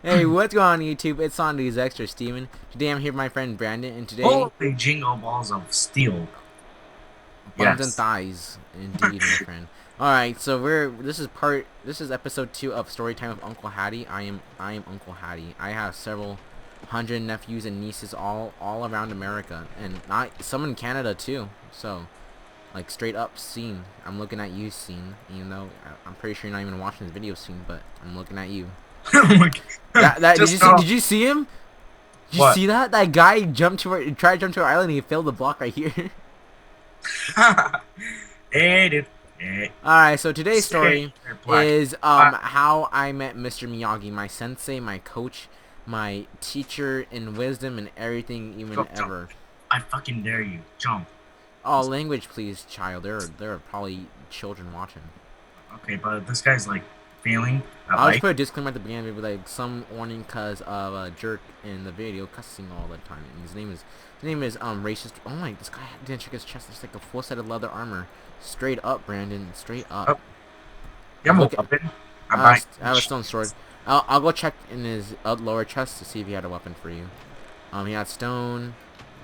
Hey, what's going on YouTube? It's on these extra Steven. Today I'm here with my friend Brandon, and today Holy jingle balls of steel. buns and Yes. thighs, indeed, my friend. All right, so this is episode 2 of Storytime with Uncle Hatty. I am Uncle Hatty. I have several hundred nephews and nieces all around America, and not some in Canada too. So like straight up scene. I'm looking at you, scene. Even though I'm pretty sure you're not even watching this video, scene, but I'm looking at you. Oh my God. That Just did you see him? Did you what? see that? That guy tried to jump to our island and he failed the block right here. Hey, dude. Hey. Alright, so today's Stay story there, black. is Uh, how I met Mr. Miyagi, my sensei, my coach, my teacher in wisdom and everything even Go, jump. ever. I fucking dare you. Jump. Oh, language please, child. There are probably children watching. Okay, but this guy's like failing at I'll just life. put a disclaimer at the beginning, maybe like some warning cause of a jerk in the video cussing all the time. And his name is racist. Oh my, this guy didn't check his chest. It's like a full set of leather armor. Straight up, Brandon. Straight up. Oh, you have a Look at. weapon? I'm I buying. have a stone sword. I'll go check in his lower chest to see if he had a weapon for you. He had stone.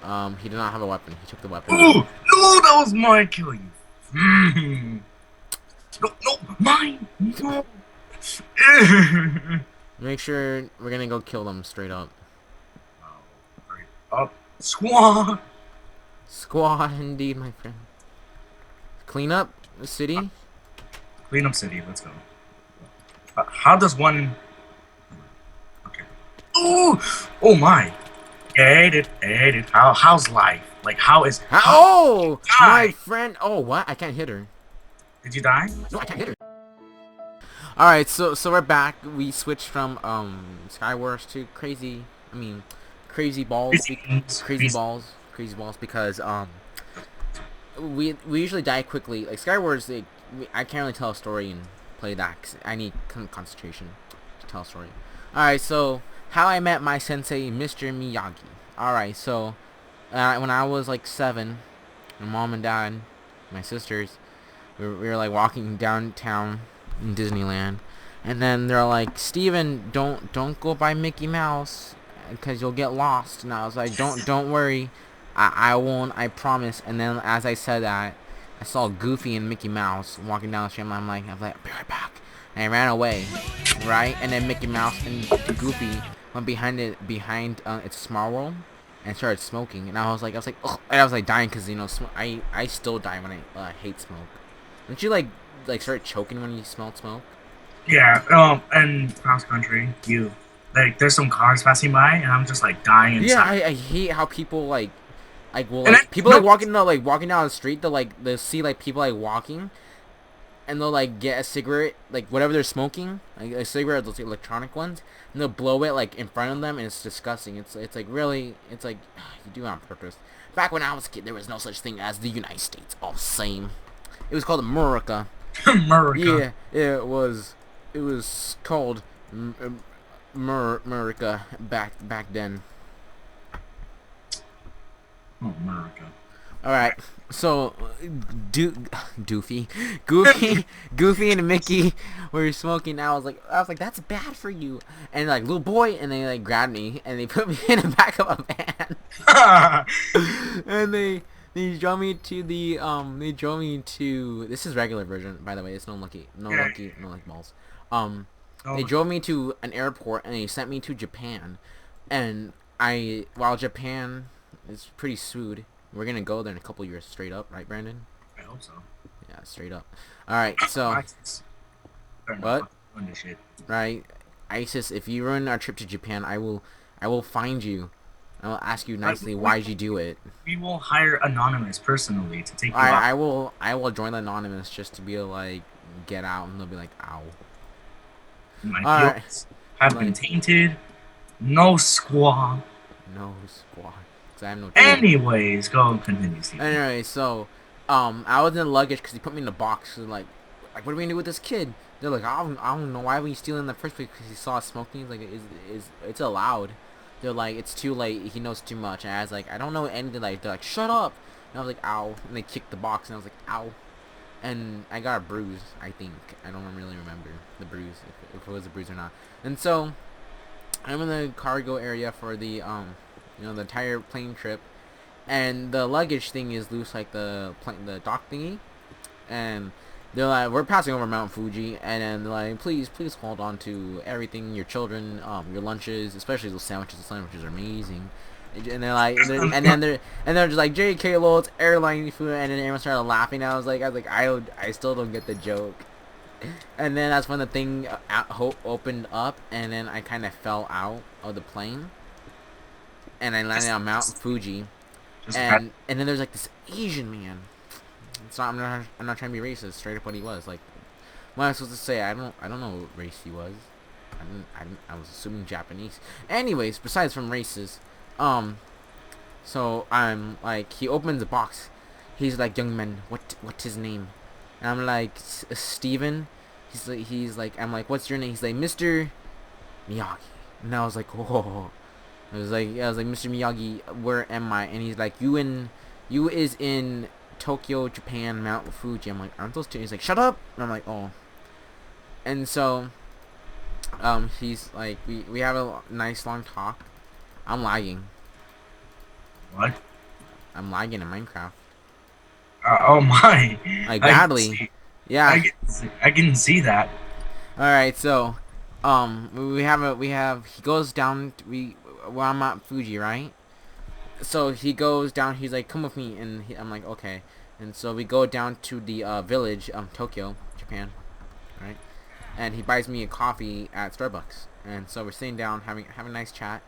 He did not have a weapon. He took the weapon. Oh no, that was my kill. You. Mm. No, no, mine. No. Make sure we're gonna go kill them straight up. Hurry up, squad. Squad, indeed, my friend. Clean up the city. Clean up city. Let's go. How does one? Okay. Ooh! Oh my! Edit. How's life? Like how Oh, my die? friend. Oh, what? I can't hit her. Did you die? No, I can't hit her. All right, so we're back. We switched from Skywars to crazy. I mean, crazy balls. Crazy balls because we usually die quickly. Like Skywars, I can't really tell a story and play that 'cause I need concentration to tell a story. All right, so how I met my sensei, Mr. Miyagi. All right, so when I was like 7, my mom and dad, my sisters, we were like walking downtown in Disneyland, and then they're like, Steven, don't go by Mickey Mouse because you'll get lost. And I was like, don't worry, I won't, I promise. And then as I said that, I saw Goofy and Mickey Mouse walking down the street. I'm like, I'll be right back. And I ran away, right? And then Mickey Mouse and Goofy went behind its Small World and started smoking. And I was like, ugh. And I was like dying because I still die when I hate smoke. Don't you like start choking when you smell smoke? Yeah. And cross country, there's some cars passing by, and I'm just like dying Yeah, inside. I hate how people And then people no. walking down the street. They'll see like people like walking, and they'll like get a cigarette, like whatever they're smoking, like a cigarette, those electronic ones, and they'll blow it like in front of them, and it's disgusting. It's like really, it's like you do it on purpose. Back when I was a kid, there was no such thing as the United States. All the same, it was called America. America. Yeah, it was. It was called America back then. Oh, America. All right, so Doofy, Goofy, and Mickey were smoking. I was like, that's bad for you. And like, little boy, and they like grabbed me and they put me in the back of a van, and they drove me to this is regular version, by the way. It's Yeah. no lucky balls. They No. drove me to an airport and they sent me to Japan, and while Japan is pretty sued. We're gonna go there in a couple years straight up, right, Brandon? I hope so. Yeah, straight up. All right, so ISIS. Better not what? fucking run this shit. Right, ISIS. If you ruin our trip to Japan, I will find you. I will ask you Like, nicely why'd you do it. we will hire Anonymous personally to take you out. I will join the anonymous just to be like get out, and they'll be like, ow. My All right, feelings have been tainted. No squaw. no squad, 'cause I have no team. Anyways, go continue, Steve. Anyway, so I was in the luggage because he put me in the box. So, like what are we gonna do with this kid? They're like, I don't know why we stealing in the first place because he saw us smoking. He's like, is it's allowed? They're like, it's too late. He knows too much. And I was like, I don't know anything. Like, they're like, shut up. And I was like, ow. And they kicked the box, and I was like, ow. And I got a bruise, I think. I don't really remember the bruise, if it was a bruise or not. And so I'm in the cargo area for the the entire plane trip, and the luggage thing is loose, like the dock thingy, and they're like, we're passing over Mount Fuji, and then they're like, please hold on to everything, your children, your lunches, especially those sandwiches. The sandwiches are amazing. And they're like, they're just like, JK lol, it's airline food, and then everyone started laughing. I was like, I still don't get the joke. And then that's when the thing opened up, and then I kind of fell out of the plane, and I landed on Mount Fuji, and then there's like this Asian man. It's not, I'm not trying to be racist. Straight up what he was. Like, what am I supposed to say? I don't know what race he was. I was assuming Japanese. Anyways, besides from races, so I'm like, he opens the box. He's like, young man, what's his name? And I'm like, Steven. He's like, I'm like, what's your name? He's like, Mr. Miyagi. And I was like, whoa. I was like, Mr. Miyagi, where am I? And he's like, you is in Tokyo, Japan, Mount Fuji. I'm like, aren't those two? He's like, shut up. And I'm like, oh. And so, he's like, we have a nice long talk. I'm lagging. What? I'm lagging in Minecraft. Oh my! Like badly. Yeah. I can see that. All right, so, he goes down. Well, I'm at Fuji, right? So he goes down. He's like, come with me, and I'm like, okay. And so we go down to the village, Tokyo, Japan, right? And he buys me a coffee at Starbucks. And so we're sitting down, having a nice chat.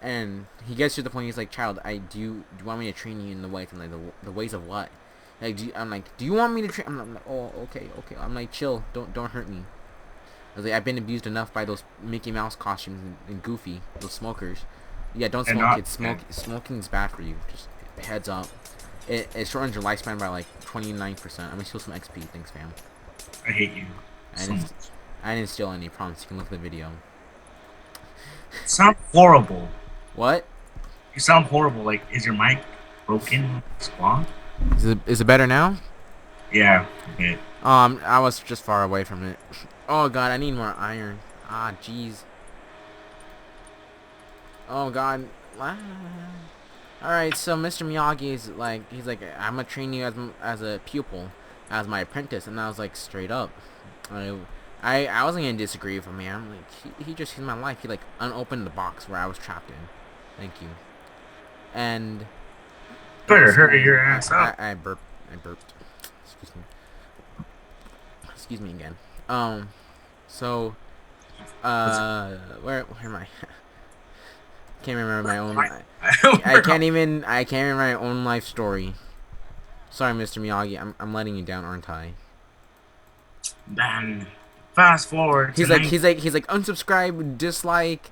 And he gets to the point. He's like, child, do you want me to train you in the ways? I'm like, the ways of what? Like, do you want me to train? I'm like, oh, okay. I'm like, chill, don't hurt me. I was like, I've been abused enough by those Mickey Mouse costumes and Goofy, those smokers. Yeah, don't smoke, kids. Smoking's bad for you. Just heads up. It shortens your lifespan by like 29%. I'm gonna steal some XP. Thanks, fam. I hate you. I didn't steal any. Promise. You can look at the video. You sound horrible. What? You sound horrible. Like, is your mic broken? Squawk? Is it better now? Yeah. Okay. I was just far away from it. Oh god, I need more iron. Ah, jeez. Oh god. Alright, so Mr. Miyagi is like, he's like, I'm gonna train you as a pupil, as my apprentice. And I was like, straight up. I wasn't gonna disagree with him, man. Like, he just, he's my life. He like unopened the box where I was trapped in. Thank you. And better hurry your ass up. I burped. Excuse me. Excuse me again. So, where am I? Can't remember my own. I can't remember my own life story. Sorry, Mr. Miyagi. I'm letting you down, aren't I? Then, fast forward. He's like unsubscribe, dislike.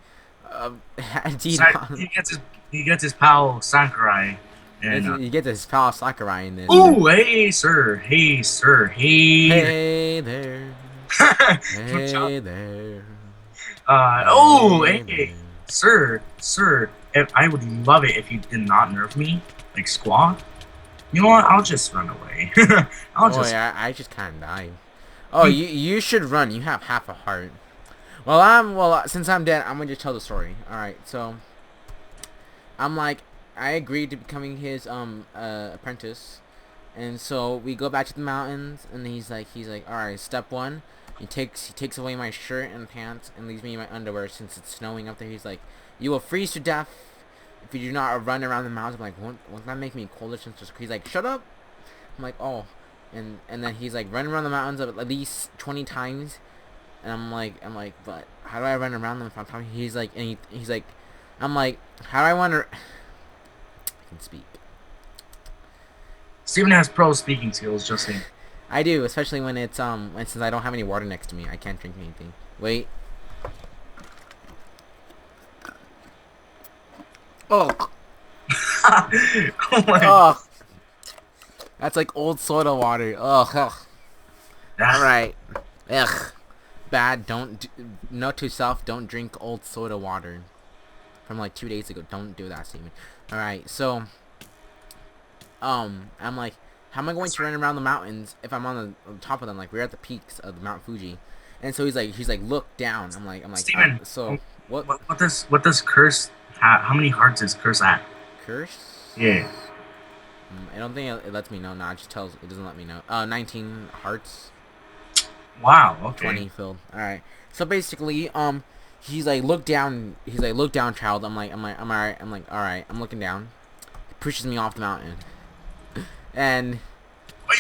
He gets his pal Sakurai. And, he gets his pal Sakurai in this. Ooh, hey sir, hey. Hey there. Hey there. Hey, sir. I would love it if you did not nerf me, like Squawk. You know what? I'll just run away. Yeah, I just kind of died. Oh, you should run. You have half a heart. Well, since I'm dead, I'm gonna just tell the story. All right, so I'm like, I agreed to becoming his apprentice, and so we go back to the mountains, and he's like, all right, step one, he takes away my shirt and pants and leaves me in my underwear since it's snowing up there. He's like, you will freeze to death if you do not run around the mountains. I'm like, won't that make me colder? He's like, shut up. I'm like, oh, and then he's like, run around the mountains at least 20 times, and I'm like, but how do I run around them if I'm talking? He's like, I'm like, how do I want to? Can speak. Steven has pro speaking skills, just saying. I do, especially when it's since I don't have any water next to me, I can't drink anything. Wait. Oh. Oh my. Oh. That's like old soda water. Ugh. All right. Ugh. Bad. Note to self: don't drink old soda water from like 2 days ago. Don't do that, Steven. Alright, so I'm like, how am I going to run around the mountains if I'm on the top of them? Like, we're at the peaks of the Mount Fuji. And so he's like, look down. I'm like, Steven, so What What does curse have? How many hearts is curse at? Yeah. curse? I don't think it lets me know. Nah, it just tells. It doesn't let me know. 19 hearts. Wow. Okay. 20 filled. All right. So basically, he's like, look down. He's like, look down, child. I'm alright. I'm like, all right. I'm looking down. He pushes me off the mountain, and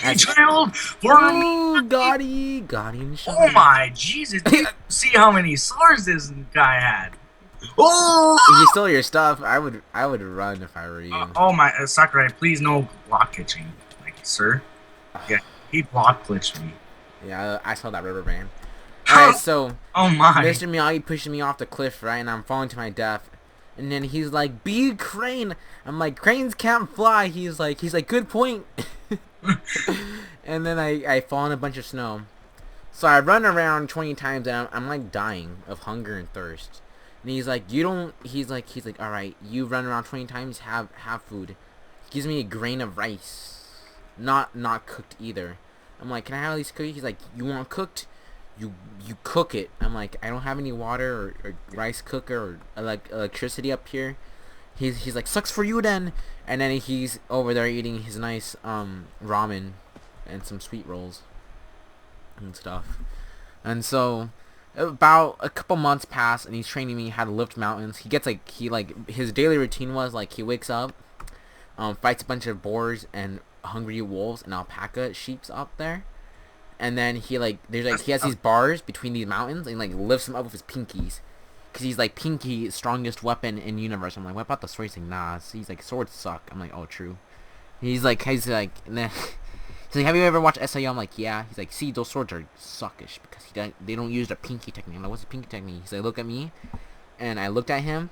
Hey, as child, for me. ooh, got him, Oh shotty. my Jesus! Did you see how many swords this guy had? Oh! If you stole your stuff, I would run if I were you. Oh my, Sakurai, please no block glitching, like sir. Yeah, he block glitched me. Yeah, I saw that river band. All right, so Oh my. Mr. Miyagi pushing me off the cliff, right, and I'm falling to my death. And then he's like, "Be a crane." I'm like, "Cranes can't fly." He's like, "Good point." And then I fall in a bunch of snow. So I run around 20 times and I'm like dying of hunger and thirst. And he's like, "You don't." He's like, "All right, you run around 20 times, have food." He gives me a grain of rice, not cooked either. I'm like, "Can I have these cookies?" He's like, "You want cooked? You cook it." I'm like, "I don't have any water or rice cooker or like electricity up here." He's like, "Sucks for you then." And then he's over there eating his nice ramen and some sweet rolls and stuff. And so about a couple months pass and he's training me how to lift mountains. His daily routine was like he wakes up, fights a bunch of boars and hungry wolves and alpaca sheeps up there. And then he has these bars between these mountains and like lifts them up with his pinkies. Cause he's like, pinky strongest weapon in universe. I'm like, what about the sword? He's like, nah. So he's like, swords suck. I'm like, oh, true. Nah. He's like, have you ever watched SIO? I'm like, yeah. He's like, see, those swords are suckish because they don't use the pinky technique. I'm like, what's the pinky technique? He's like, look at me, and I looked at him.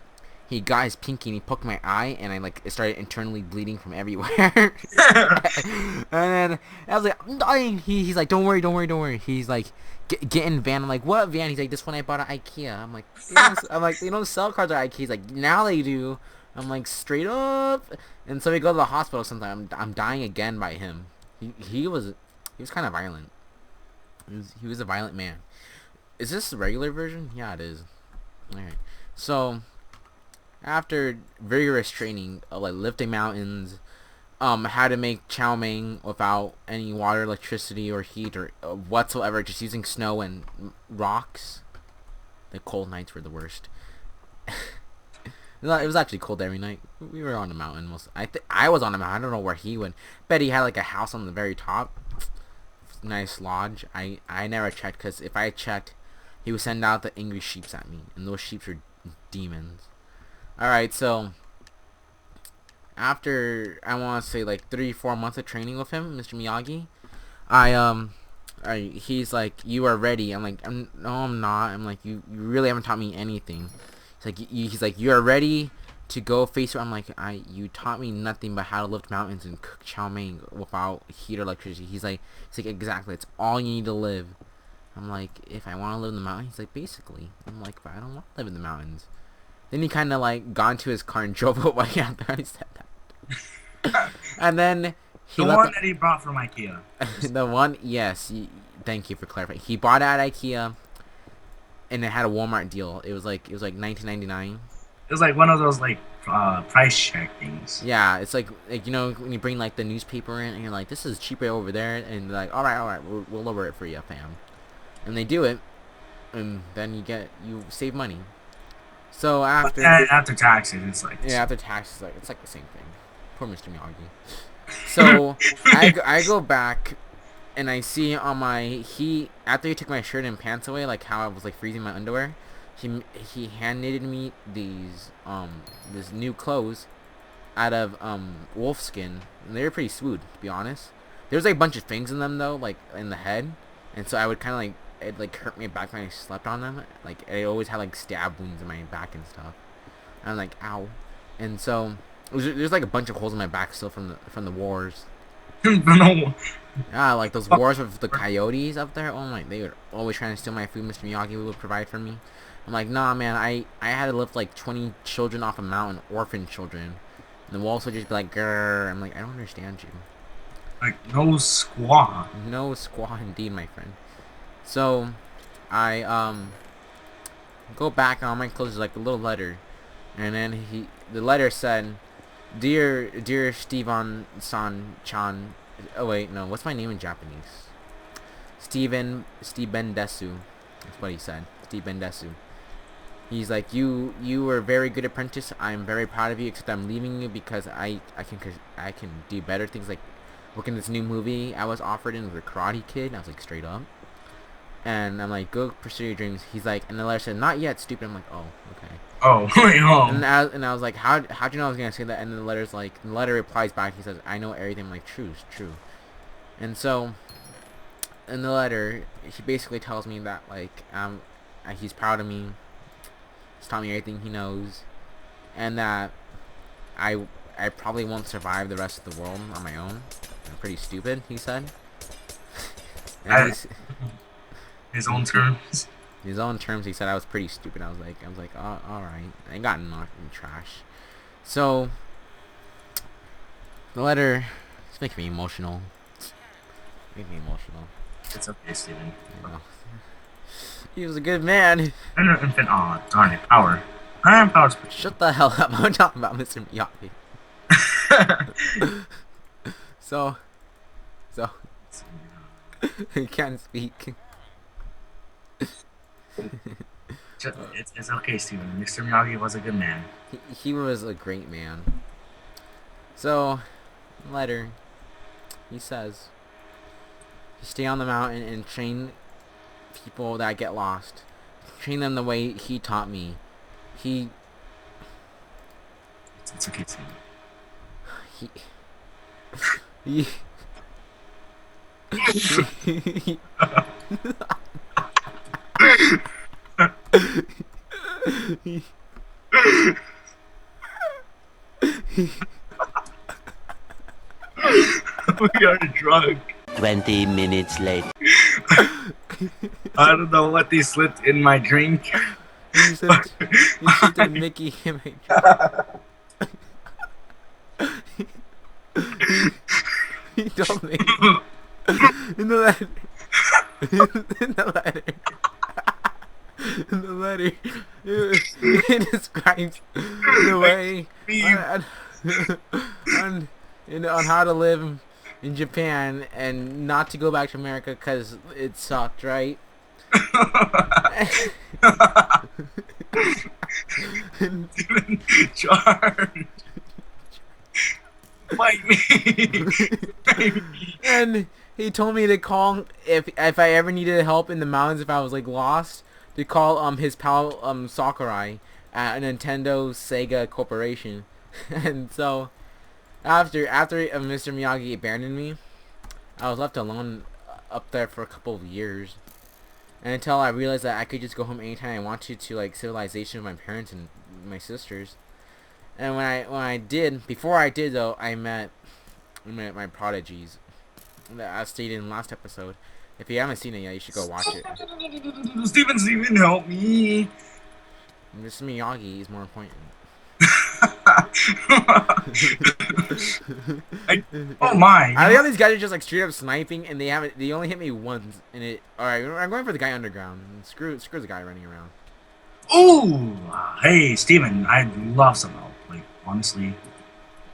He got his pinky and he poked my eye, and it started internally bleeding from everywhere. And then I was like, I'm dying. He's like, don't worry. He's like, get in van. I'm like, what van? He's like, this one I bought at IKEA. They don't sell cars at IKEA. He's like, now they do. I'm like, straight up. And so we go to the hospital sometime. I'm dying again by him. He was kind of violent. He was a violent man. Is this the regular version? Yeah, it is. Alright. So after vigorous training of like lifting mountains, how to make chow mein without any water, electricity, or heat or whatsoever, just using snow and rocks. The cold nights were the worst. It was actually cold every night. We were on the mountain most. I was on the mountain. I don't know where he went. Bet he had like a house on the very top. Nice lodge. I never checked because if I checked, he would send out the angry sheeps at me, and those sheeps are demons. All right, so after I want to say like 3-4 months of training with him, Mr. Miyagi, he's like, you are ready. I'm like, no, I'm not. I'm like, you really haven't taught me anything. He's like, you are ready to go face her. I'm like, you taught me nothing but how to lift mountains and cook chow mein without heat or electricity. He's like, exactly, it's all you need to live. I'm like, if I want to live in the mountains, he's like, basically. I'm like, but I don't want to live in the mountains. Then he kind of like got into his car and drove away after I said that. And then the one that he brought from IKEA. The one, yes. Thank you for clarifying. He bought it at IKEA, and it had a Walmart deal. It was like $19.99. It was like one of those like price check things. Yeah, it's like you know when you bring like the newspaper in and you're like, this is cheaper over there, and they're like, all right, we'll lower it for you, fam. And they do it, and then you save money. So after taxes, it's like after taxes, it's like the same thing. Poor Mr. Miyagi. So I go back, and I see on after he took my shirt and pants away, like how I was like freezing my underwear, he hand knitted me these this new clothes out of wolf skin, and they were pretty smooth, to be honest. There's like a bunch of things in them though, like in the head, and so I would kind of like it like hurt my back when I slept on them. Like I always had like stab wounds in my back and stuff. And I'm like, ow. And so there's like a bunch of holes in my back still from the wars. No. Yeah, like those wars with the coyotes up there. Oh my, they were always trying to steal my food. Mr. Miyagi would provide for me. I'm like, nah, man. I had to lift like 20 children off a mountain, orphan children. And the wolves would just be like, grrr. I'm like, I don't understand you. Like no squaw. No squaw, indeed, my friend. So, I go back, and on my clothes is like a little letter, and then the letter said, dear Steven San Chan. Oh wait, no, what's my name in Japanese? Steven Desu. That's what he said. Steven Desu. He's like, you were a very good apprentice. I'm very proud of you. Except I'm leaving you because I can do better things, like work in this new movie I was offered in, the Karate Kid. And I was like, straight up. And I'm like, go pursue your dreams. He's like, and the letter said, not yet, stupid. I'm like, oh, okay. Oh, wait, oh. And I was like, how'd you know I was gonna say that? And then the letter replies back. He says, I know everything. I'm like, true, it's true. And so, in the letter, he basically tells me that like he's proud of me. He's taught me everything he knows, and that I probably won't survive the rest of the world on my own. I'm pretty stupid, he said. And His own terms. His own terms, he said I was pretty stupid. I was like, oh, all right. I got knocked in trash. So the letter is making me emotional. Making me emotional. It's okay, Steven. You know. He was a good man. Inner infant, aw, darn it, power. I am power. Shut the hell up! I'm talking about Mr. Miyagi. So, he can't speak. It's okay, Steven. Mr. Miyagi was a good man. He was a great man. So, letter, he says, stay on the mountain and train people that get lost. Train them the way he taught me. It's okay, Steven. He We are drunk. 20 minutes later. I don't know what they slipped in my drink. You slipped a Mickey in my drink. He told me in the letter. It describes the way on how to live in Japan and not to go back to America because it sucked, right? Charge. Fight me. And he told me to call if I ever needed help in the mountains, if I was like lost, to call his pal Sakurai at Nintendo Sega Corporation. And so after Mr. Miyagi abandoned me, I was left alone up there for a couple of years, and until I realized that I could just go home anytime I wanted to, like civilization with my parents and my sisters. And before I did though, I met my prodigies that I stated in last episode. If you haven't seen it yet, you should go watch it. Steven, help me. Mr. Miyagi is more important. Oh my! I think these guys are just like straight up sniping, and they only hit me once. And alright, I'm going for the guy underground. Screw the guy running around. Ooh, hey Steven, I'd love some help. Like honestly,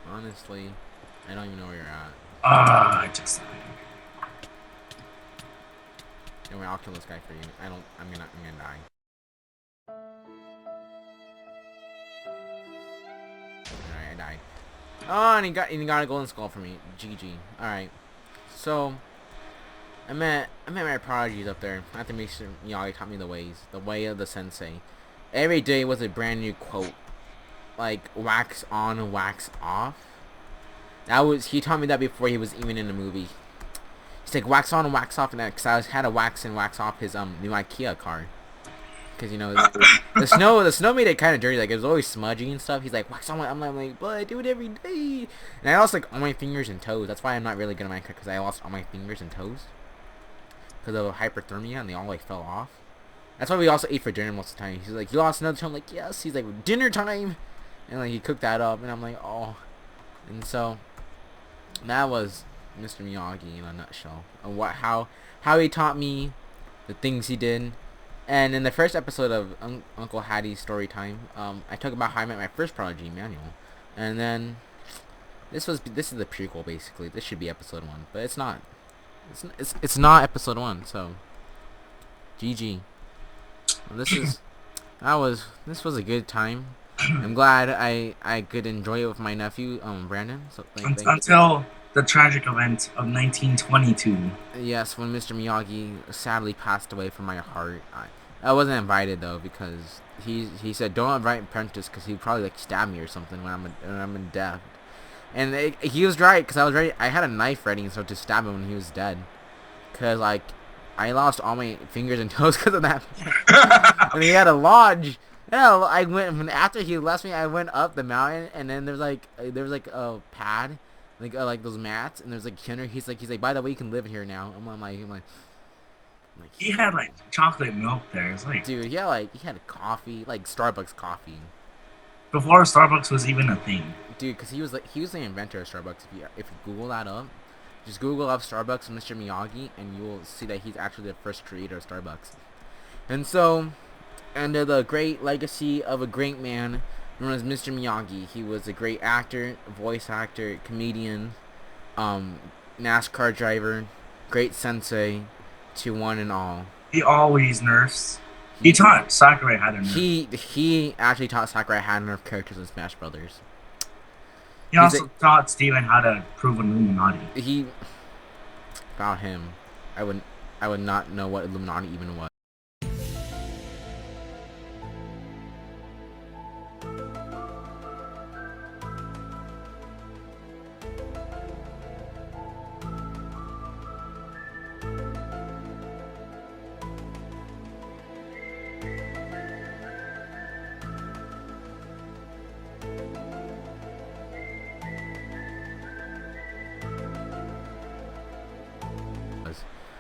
I don't even know where you're at. I just. Anyway, I'll kill this guy for you. I'm gonna die. Alright, I died. Oh, and he got a golden skull for me. GG. Alright. So I met my prodigies up there. After Mr. Miyagi taught me the way of the sensei. Every day was a brand new quote. Like wax on, wax off. He taught me that before he was even in the movie. He's like wax on and wax off, and that because I had to wax and wax off his new IKEA car. Because you know the snow made it kind of dirty. Like it was always smudgy and stuff. He's like wax on. I'm like, but I do it every day. And I lost like all my fingers and toes. That's why I'm not really good at Minecraft, because I lost all my fingers and toes because of hyperthermia, and they all like fell off. That's why we also ate for dinner most of the time. He's like, you lost another toe? I'm like, yes. He's like, dinner time, and like he cooked that up, and I'm like, oh. And so that was Mr. Miyagi in a nutshell. And how he taught me the things he did. And in the first episode of Uncle Hatty's story time, I talk about how I met my first prodigy, Manuel, and then this is the prequel basically. This should be episode 1, but it's not. It's not episode 1. So, GG. Well, this was a good time. I'm glad I could enjoy it with my nephew, Brandon. So until the tragic event of 1922. Yes, when Mr. Miyagi sadly passed away from my heart. I wasn't invited though because he said don't invite Prentice because he'd probably like stab me or something when I'm in death. And he was right because I was ready. I had a knife ready so to stab him when he was dead. Cause like I lost all my fingers and toes because of that. And he had a lodge. Yeah, I went after he left me. I went up the mountain and then there was like a pad. Like those mats, and there's like Kenner. He's like, by the way, you can live here now. I'm like, he had like chocolate milk there. It's like, dude, he had coffee, like Starbucks coffee. Before Starbucks was even a thing. Dude, cause he was the inventor of Starbucks. If you Google that up, just Google up Starbucks and Mr. Miyagi, and you will see that he's actually the first creator of Starbucks. And so, under the great legacy of a great man known as Mr. Miyagi, he was a great actor, voice actor, comedian, NASCAR driver, great sensei to one and all. He always nerfs. He taught Sakurai how to nerf. He actually taught Sakurai how to nerf characters in Smash Brothers. He also taught Steven how to prove Illuminati. About him, I would not know what Illuminati even was.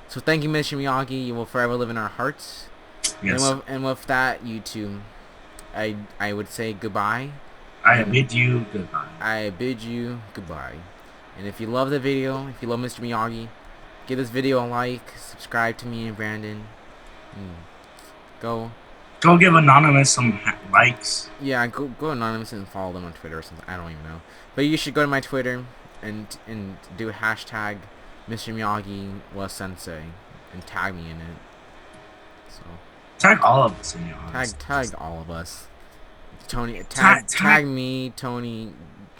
So thank you, Mr. Miyagi. You will forever live in our hearts. Yes. And with that, YouTube, I would say goodbye. I bid you goodbye. I bid you goodbye. And if you love the video, if you love Mr. Miyagi, give this video a like, subscribe to me and Brandon. Go give Anonymous some likes. Yeah, go Anonymous and follow them on Twitter or something. I don't even know. But you should go to my Twitter and do a hashtag Mr. Miyagi was Sensei and tag me in it. So tag all of us in your tag all of us. Tony, tag me, Tony,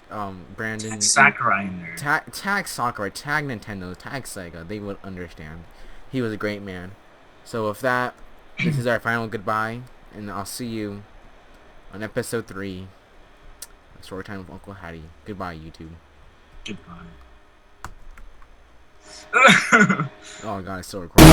Brandon. Tag Sakurai in there. Tag Sakurai, tag Nintendo, tag Sega. They would understand. He was a great man. So with that, this is our final goodbye, and I'll see you on episode 3 of Story Time with Uncle Hatty. Goodbye, YouTube. Goodbye. Oh god, it's still recording.